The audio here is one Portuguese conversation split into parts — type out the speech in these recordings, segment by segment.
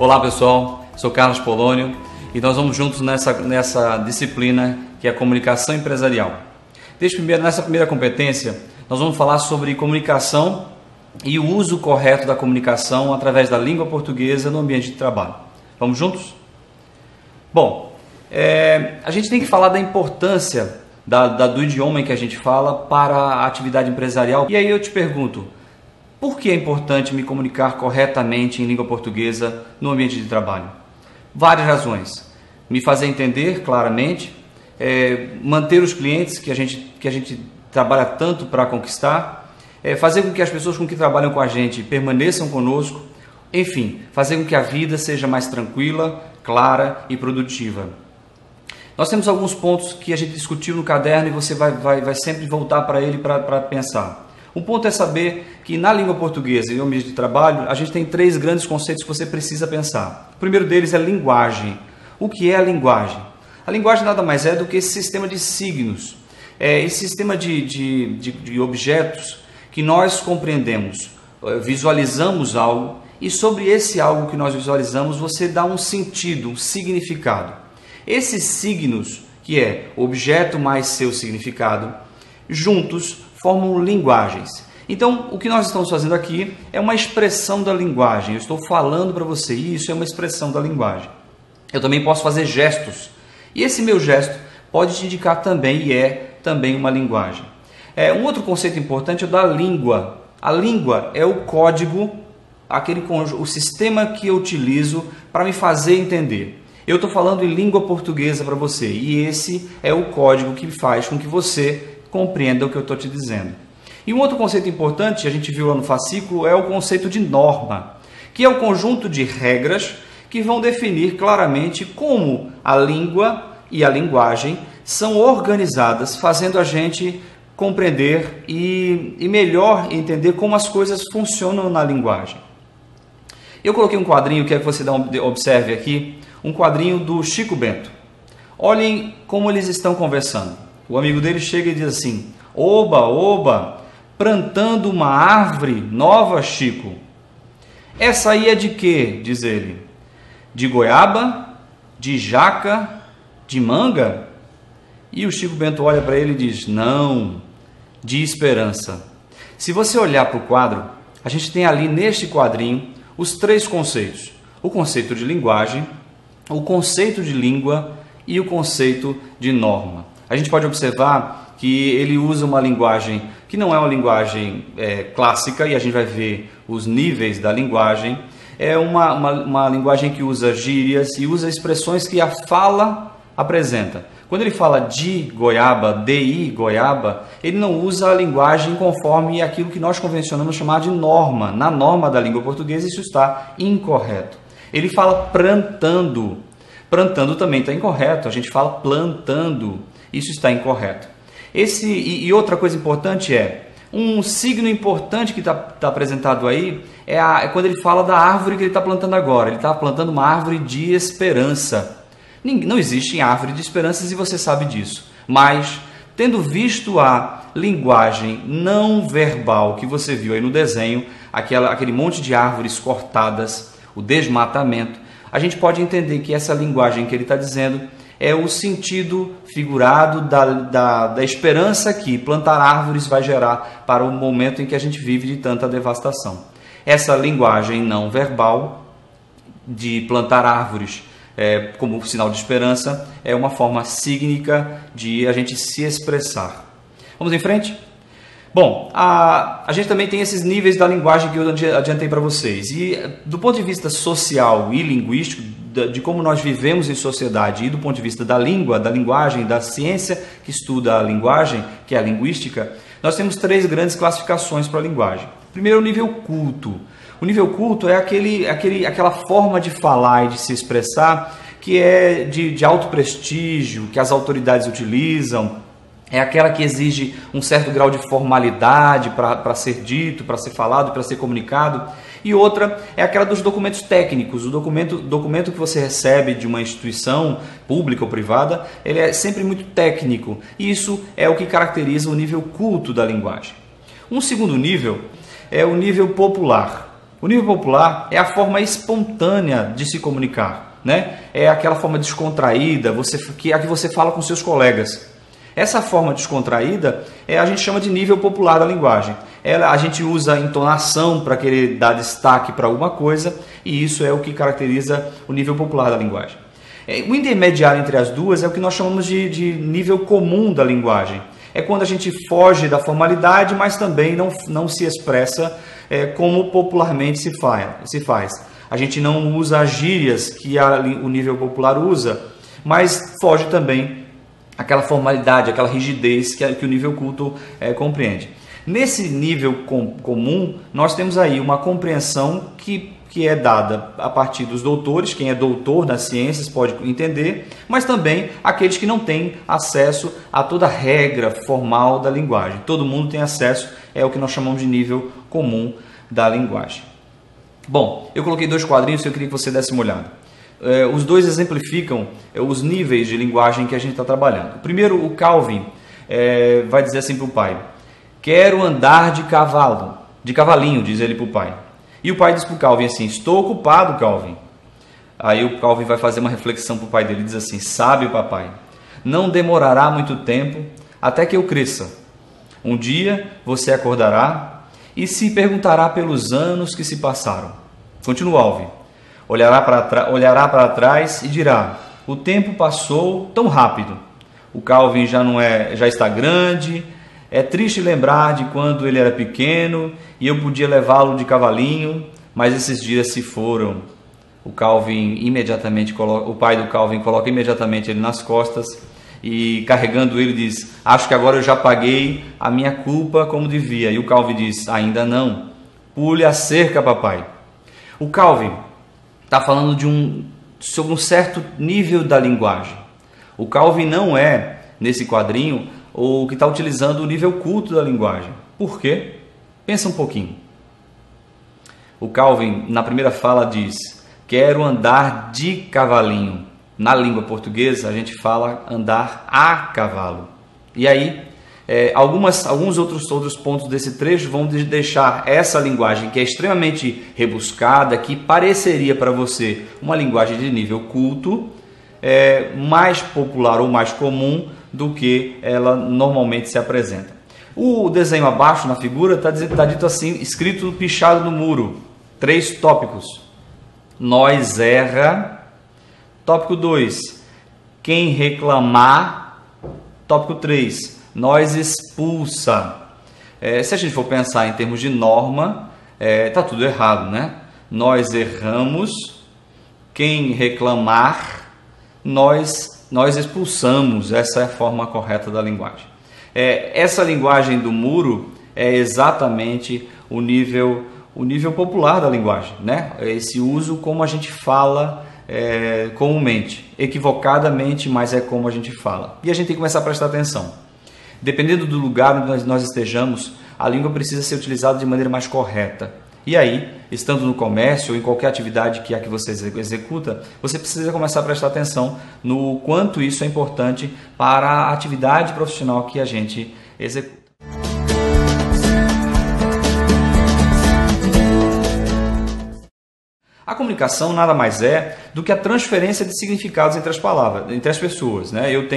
Olá pessoal, sou Carlos Polônio e nós vamos juntos nessa disciplina que é a comunicação empresarial. Nessa primeira competência, nós vamos falar sobre comunicação e o uso correto da comunicação através da língua portuguesa no ambiente de trabalho. Vamos juntos? Bom, a gente tem que falar da importância do idioma em que a gente fala para a atividade empresarial. E aí eu te pergunto, por que é importante me comunicar corretamente em língua portuguesa no ambiente de trabalho? Várias razões. Me fazer entender claramente, manter os clientes que a gente trabalha tanto para conquistar, fazer com que as pessoas com que trabalham com a gente permaneçam conosco, enfim, fazer com que a vida seja mais tranquila, clara e produtiva. Nós temos alguns pontos que a gente discutiu no caderno e você vai sempre voltar para ele para pensar. Um ponto é saber que na língua portuguesa e no ambiente de trabalho, a gente tem 3 grandes conceitos que você precisa pensar. O primeiro deles é linguagem. O que é a linguagem? A linguagem nada mais é do que esse sistema de signos, esse sistema de objetos que nós compreendemos, visualizamos algo e sobre esse algo que nós visualizamos você dá um sentido, um significado. Esses signos, que é objeto mais seu significado, juntos formam linguagens. Então, o que nós estamos fazendo aqui é uma expressão da linguagem. Eu estou falando para você, e isso é uma expressão da linguagem. Eu também posso fazer gestos. E esse meu gesto pode te indicar também, e é também uma linguagem. Um outro conceito importante é o da língua. A língua é o código, o sistema que eu utilizo para me fazer entender. Eu estou falando em língua portuguesa para você, e esse é o código que faz com que você compreenda o que eu estou te dizendo. E um outro conceito importante, a gente viu lá no fascículo, é o conceito de norma, que é o conjunto de regras que vão definir claramente como a língua e a linguagem são organizadas, fazendo a gente compreender e melhor entender como as coisas funcionam na linguagem. Eu coloquei um quadrinho, quero que você observe aqui, um quadrinho do Chico Bento. Olhem como eles estão conversando. O amigo dele chega e diz assim: "Oba, oba, plantando uma árvore nova, Chico. Essa aí é de quê?", diz ele. "De goiaba? De jaca? De manga?" E o Chico Bento olha para ele e diz: "Não, de esperança." Se você olhar para o quadro, a gente tem ali neste quadrinho os 3 conceitos. O conceito de linguagem, o conceito de língua e o conceito de norma. A gente pode observar que ele usa uma linguagem que não é uma linguagem clássica, e a gente vai ver os níveis da linguagem. É uma linguagem que usa gírias e usa expressões que a fala apresenta. Quando ele fala de goiaba, de goiaba, ele não usa a linguagem conforme aquilo que nós convencionamos chamar de norma. Na norma da língua portuguesa isso está incorreto. Ele fala plantando. Plantando também está incorreto. A gente fala plantando. Isso está incorreto. E outra coisa importante um signo importante que está apresentado aí é quando ele fala da árvore que ele está plantando agora. Ele está plantando uma árvore de esperança. Não existe árvore de esperança e você sabe disso. Mas, tendo visto a linguagem não verbal que você viu aí no desenho, aquele monte de árvores cortadas, o desmatamento, a gente pode entender que essa linguagem que ele está dizendo é o sentido figurado da esperança que plantar árvores vai gerar para o momento em que a gente vive de tanta devastação. Essa linguagem não verbal de plantar árvores como sinal de esperança é uma forma sígnica de a gente se expressar. Vamos em frente? Bom, a gente também tem esses níveis da linguagem que eu adiantei para vocês. E do ponto de vista social e linguístico, de como nós vivemos em sociedade e do ponto de vista da língua, da linguagem, da ciência que estuda a linguagem, que é a linguística, nós temos 3 grandes classificações para a linguagem. Primeiro, o nível culto. O nível culto é aquela forma de falar e de se expressar que é de alto prestígio, que as autoridades utilizam. É aquela que exige um certo grau de formalidade para ser dito, para ser falado, para ser comunicado. E outra é aquela dos documentos técnicos. O documento que você recebe de uma instituição pública ou privada, ele é sempre muito técnico. E isso é o que caracteriza o nível culto da linguagem. Um segundo nível é o nível popular. O nível popular é a forma espontânea de se comunicar, né? É aquela forma descontraída, a que você fala com seus colegas. Essa forma descontraída a gente chama de nível popular da linguagem. A gente usa a entonação para querer dar destaque para alguma coisa, e isso é o que caracteriza o nível popular da linguagem. O intermediário entre as duas é o que nós chamamos de nível comum da linguagem. É quando a gente foge da formalidade, mas também não se expressa como popularmente se faz. A gente não usa as gírias que o nível popular usa, mas foge também aquela formalidade, aquela rigidez que o nível culto compreende. Nesse nível comum, nós temos aí uma compreensão que é dada a partir dos doutores. Quem é doutor nas ciências pode entender, mas também aqueles que não têm acesso a toda a regra formal da linguagem. Todo mundo tem acesso, é o que nós chamamos de nível comum da linguagem. Bom, eu coloquei 2 quadrinhos que eu queria que você desse uma olhada. Os dois exemplificam os níveis de linguagem que a gente está trabalhando. Primeiro, o Calvin vai dizer assim para o pai: quero andar de cavalinho, diz ele para o pai. E o pai diz para o Calvin assim: estou ocupado, Calvin. Aí o Calvin vai fazer uma reflexão para o pai dele e diz assim: sabe, papai, não demorará muito tempo até que eu cresça. Um dia você acordará e se perguntará pelos anos que se passaram. Continua Calvin. Olhará para trás e dirá: o tempo passou tão rápido. O Calvin já está grande. É triste lembrar de quando ele era pequeno e eu podia levá-lo de cavalinho, mas esses dias se foram. O pai do Calvin coloca imediatamente ele nas costas e, carregando ele, diz: acho que agora eu já paguei a minha culpa como devia. E o Calvin diz: ainda não. Pule a cerca, papai. O Calvin está falando sobre um certo nível da linguagem. O Calvin não é, nesse quadrinho, o que está utilizando o nível culto da linguagem. Por quê? Pensa um pouquinho. O Calvin, na primeira fala, diz: quero andar de cavalinho. Na língua portuguesa, a gente fala andar a cavalo. E aí, alguns outros pontos desse trecho vão deixar essa linguagem, que é extremamente rebuscada, que pareceria para você uma linguagem de nível culto, mais popular ou mais comum do que ela normalmente se apresenta. O desenho abaixo na figura está dito assim, escrito pichado no muro: 3 tópicos. Nós erra. Tópico 2, quem reclamar. Tópico 3, nós expulsa. Se a gente for pensar em termos de norma, está tudo errado, né? Nós erramos. Quem reclamar, nós expulsamos. Essa é a forma correta da linguagem. Essa linguagem do muro é exatamente o nível popular da linguagem, né? Esse uso como a gente fala comumente, equivocadamente, mas é como a gente fala. E a gente tem que começar a prestar atenção. Dependendo do lugar onde nós estejamos, a língua precisa ser utilizada de maneira mais correta. E aí, estando no comércio ou em qualquer atividade que você executa, você precisa começar a prestar atenção no quanto isso é importante para a atividade profissional que a gente executa. A comunicação nada mais é do que a transferência de significados entre as palavras, entre as pessoas, né? Eu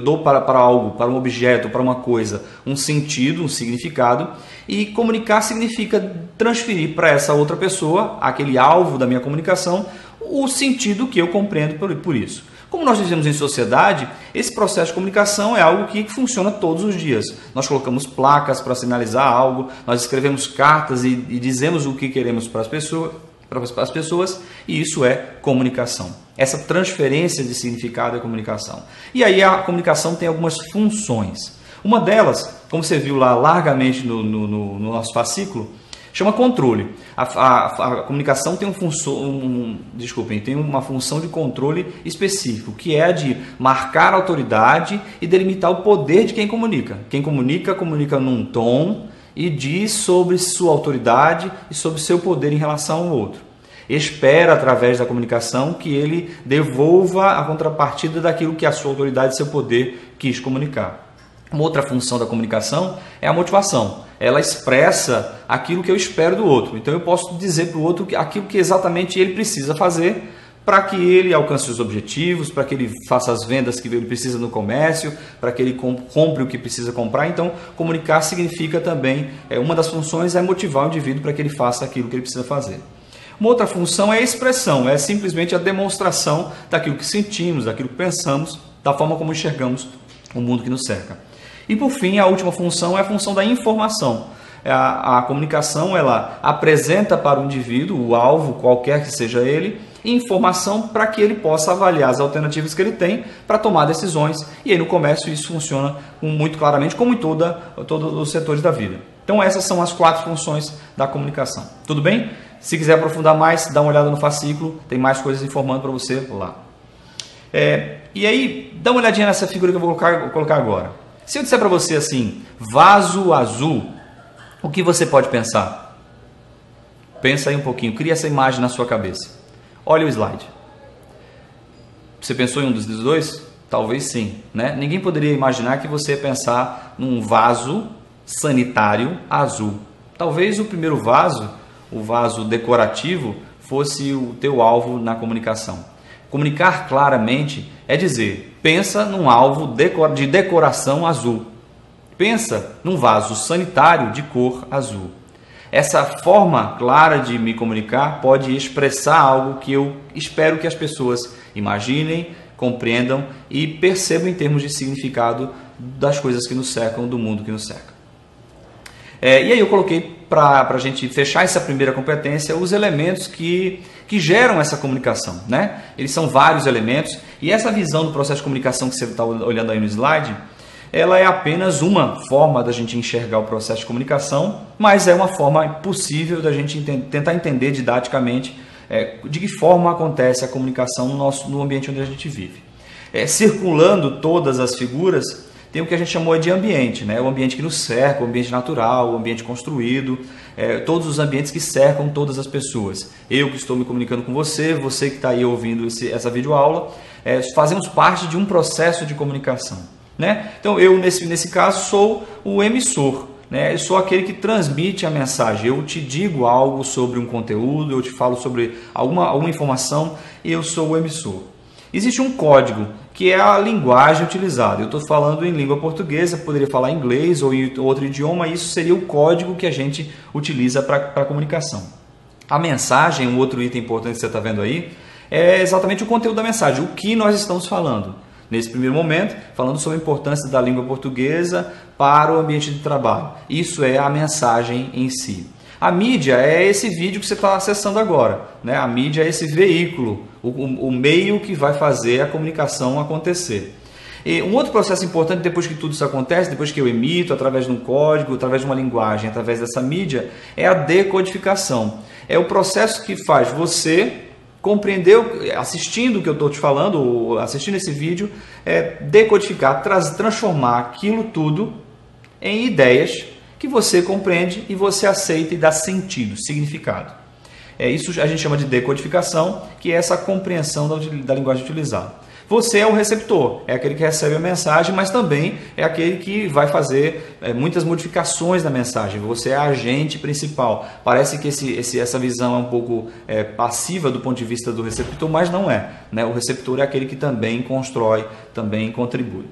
dou para algo, para um objeto, para uma coisa, um sentido, um significado, e comunicar significa transferir para essa outra pessoa, aquele alvo da minha comunicação, o sentido que eu compreendo por isso. Como nós vivemos em sociedade, esse processo de comunicação é algo que funciona todos os dias. Nós colocamos placas para sinalizar algo, nós escrevemos cartas e dizemos o que queremos para as pessoas, e isso é comunicação. Essa transferência de significado é comunicação. E aí a comunicação tem algumas funções. Uma delas, como você viu lá largamente no nosso fascículo, chama controle. A comunicação tem tem uma função de controle específico, que é a de marcar a autoridade e delimitar o poder de quem comunica. Quem comunica num tom e diz sobre sua autoridade e sobre seu poder em relação ao outro. Espera, através da comunicação, que ele devolva a contrapartida daquilo que a sua autoridade e seu poder quis comunicar. Uma outra função da comunicação é a motivação. Ela expressa aquilo que eu espero do outro. Então eu posso dizer para o outro aquilo que exatamente ele precisa fazer para que ele alcance os objetivos, para que ele faça as vendas que ele precisa no comércio, para que ele compre o que precisa comprar. Então, comunicar significa também, uma das funções é motivar o indivíduo para que ele faça aquilo que ele precisa fazer. Uma outra função é a expressão, é simplesmente a demonstração daquilo que sentimos, daquilo que pensamos, da forma como enxergamos o mundo que nos cerca. E por fim, a última função é a função da informação. A comunicação, ela apresenta para o indivíduo, o alvo, qualquer que seja ele, informação para que ele possa avaliar as alternativas que ele tem para tomar decisões. E aí no comércio isso funciona muito claramente, como em todos os setores da vida. Então essas são as 4 funções da comunicação. Tudo bem? Se quiser aprofundar mais, dá uma olhada no fascículo, tem mais coisas informando para você lá. E aí, dá uma olhadinha nessa figura que eu vou colocar agora. Se eu disser para você assim, vaso azul, o que você pode pensar? Pensa aí um pouquinho, cria essa imagem na sua cabeça. Olha o slide. Você pensou em um dos dois? Talvez sim, né? Ninguém poderia imaginar que você ia pensar num vaso sanitário azul. Talvez o primeiro vaso, o vaso decorativo, fosse o teu alvo na comunicação. Comunicar claramente é dizer, pensa num alvo de decoração azul. Pensa num vaso sanitário de cor azul. Essa forma clara de me comunicar pode expressar algo que eu espero que as pessoas imaginem, compreendam e percebam em termos de significado das coisas que nos cercam, do mundo que nos cerca. E aí eu coloquei para a gente fechar essa primeira competência os elementos que geram essa comunicação, né? Eles são vários elementos e essa visão do processo de comunicação que você está olhando aí no slide, ela é apenas uma forma da gente enxergar o processo de comunicação, mas é uma forma possível da gente tentar entender didaticamente de que forma acontece a comunicação no ambiente onde a gente vive. Circulando todas as figuras, tem o que a gente chamou de ambiente, né? O ambiente que nos cerca, o ambiente natural, o ambiente construído, todos os ambientes que cercam todas as pessoas. Eu que estou me comunicando com você, você que está aí ouvindo essa videoaula, fazemos parte de um processo de comunicação. Né? Então eu nesse caso sou o emissor, né? Eu sou aquele que transmite a mensagem, eu te digo algo sobre um conteúdo, eu te falo sobre alguma informação e eu sou o emissor. Existe um código que é a linguagem utilizada, eu estou falando em língua portuguesa, poderia falar inglês ou em outro idioma, isso seria o código que a gente utiliza para a comunicação. A mensagem, um outro item importante que você está vendo aí, é exatamente o conteúdo da mensagem, o que nós estamos falando. Nesse primeiro momento, falando sobre a importância da língua portuguesa para o ambiente de trabalho. Isso é a mensagem em si. A mídia é esse vídeo que você está acessando agora, né? A mídia é esse veículo, o meio que vai fazer a comunicação acontecer. E um outro processo importante depois que tudo isso acontece, depois que eu emito, através de um código, através de uma linguagem, através dessa mídia, é a decodificação. É o processo que faz você compreender, assistindo o que eu estou te falando, ou assistindo esse vídeo, decodificar, transformar aquilo tudo em ideias que você compreende e você aceita e dá sentido, significado. Isso a gente chama de decodificação, que é essa compreensão da linguagem utilizada. Você é o receptor, é aquele que recebe a mensagem, mas também é aquele que vai fazer muitas modificações na mensagem. Você é a agente principal. Parece que essa visão é um pouco passiva do ponto de vista do receptor, mas não é, né? O receptor é aquele que também constrói, também contribui.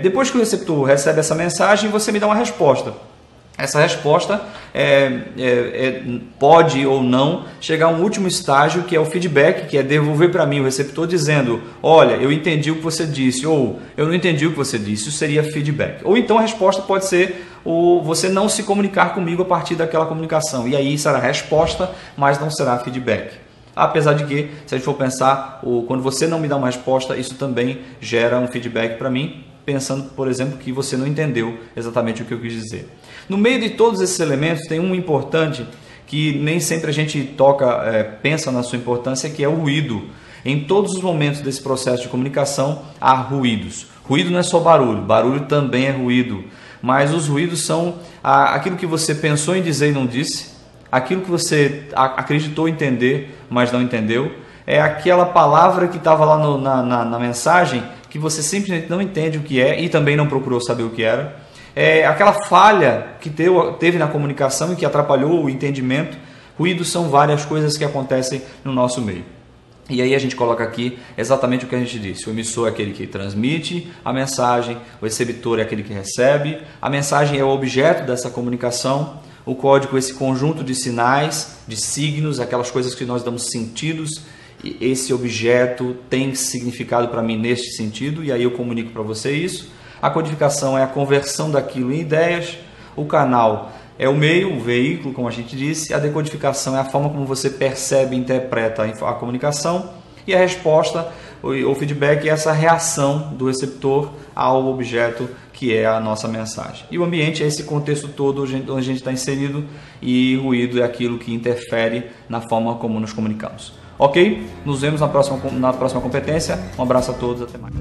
Depois que o receptor recebe essa mensagem, você me dá uma resposta. Essa resposta pode ou não chegar a um último estágio, que é o feedback, que é devolver para mim o receptor dizendo: olha, eu entendi o que você disse, ou eu não entendi o que você disse. Isso seria feedback. Ou então a resposta pode ser você não se comunicar comigo a partir daquela comunicação. E aí será resposta, mas não será feedback. Apesar de que, se a gente for pensar, quando você não me dá uma resposta, isso também gera um feedback para mim, pensando, por exemplo, que você não entendeu exatamente o que eu quis dizer. No meio de todos esses elementos, tem um importante que nem sempre a gente pensa na sua importância, que é o ruído. Em todos os momentos desse processo de comunicação, há ruídos. Ruído não é só barulho, barulho também é ruído. Mas os ruídos são aquilo que você pensou em dizer e não disse, aquilo que você acreditou entender, mas não entendeu, é aquela palavra que estava lá na mensagem que você simplesmente não entende o que é e também não procurou saber o que era. É aquela falha que teve na comunicação e que atrapalhou o entendimento. Ruídos são várias coisas que acontecem no nosso meio. E aí a gente coloca aqui exatamente o que a gente disse. O emissor é aquele que transmite a mensagem, o receptor é aquele que recebe, a mensagem é o objeto dessa comunicação, o código é esse conjunto de sinais, de signos, aquelas coisas que nós damos sentidos, e esse objeto tem significado para mim neste sentido, e aí eu comunico para você isso. A codificação é a conversão daquilo em ideias, o canal é o meio, o veículo, como a gente disse. A decodificação é a forma como você percebe e interpreta a comunicação. E a resposta, o feedback, é essa reação do receptor ao objeto que é a nossa mensagem. E o ambiente é esse contexto todo onde a gente está inserido, e ruído é aquilo que interfere na forma como nos comunicamos. Ok? Nos vemos na próxima competência. Um abraço a todos, até mais.